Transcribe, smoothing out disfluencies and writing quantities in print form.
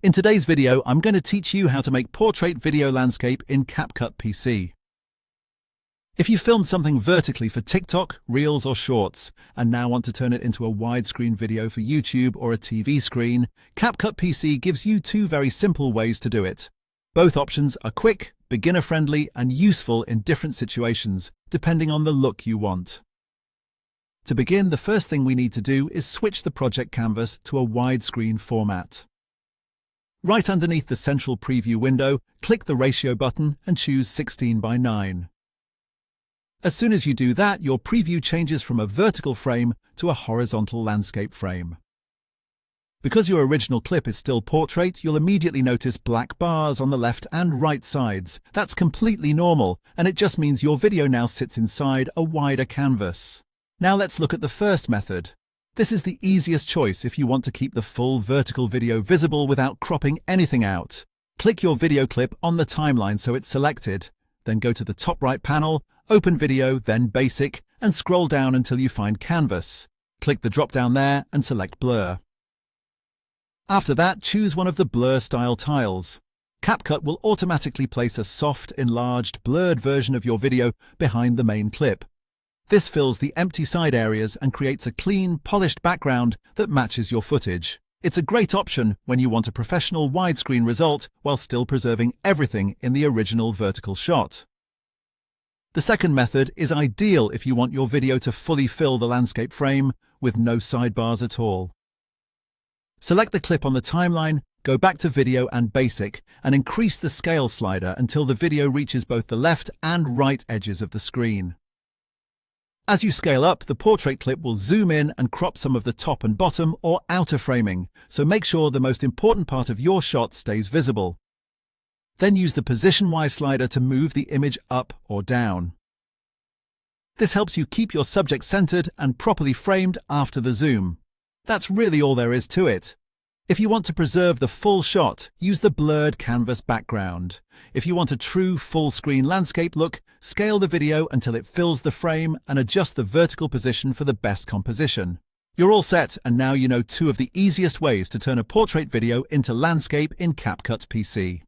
In today's video, I'm going to teach you how to make portrait video landscape in CapCut PC. If you filmed something vertically for TikTok, Reels or Shorts, and now want to turn it into a widescreen video for YouTube or a TV screen, CapCut PC gives you two very simple ways to do it. Both options are quick, beginner-friendly, and useful in different situations, depending on the look you want. To begin, the first thing we need to do is switch the project canvas to a widescreen format. Right underneath the central preview window, click the ratio button and choose 16:9. As soon as you do that, your preview changes from a vertical frame to a horizontal landscape frame. Because your original clip is still portrait, you'll immediately notice black bars on the left and right sides. That's completely normal, and it just means your video now sits inside a wider canvas. Now let's look at the first method. This is the easiest choice if you want to keep the full vertical video visible without cropping anything out. Click your video clip on the timeline so it's selected, then go to the top right panel, open Video, then Basic, and scroll down until you find Canvas. Click the drop-down there and select Blur. After that, choose one of the blur style tiles. CapCut will automatically place a soft, enlarged, blurred version of your video behind the main clip. This fills the empty side areas and creates a clean, polished background that matches your footage. It's a great option when you want a professional widescreen result while still preserving everything in the original vertical shot. The second method is ideal if you want your video to fully fill the landscape frame with no sidebars at all. Select the clip on the timeline, go back to Video and Basic, and increase the scale slider until the video reaches both the left and right edges of the screen. As you scale up, the portrait clip will zoom in and crop some of the top and bottom or outer framing, so make sure the most important part of your shot stays visible. Then use the Position Y slider to move the image up or down. This helps you keep your subject centered and properly framed after the zoom. That's really all there is to it. If you want to preserve the full shot, use the blurred canvas background. If you want a true full-screen landscape look, scale the video until it fills the frame and adjust the vertical position for the best composition. You're all set, and now you know two of the easiest ways to turn a portrait video into landscape in CapCut PC.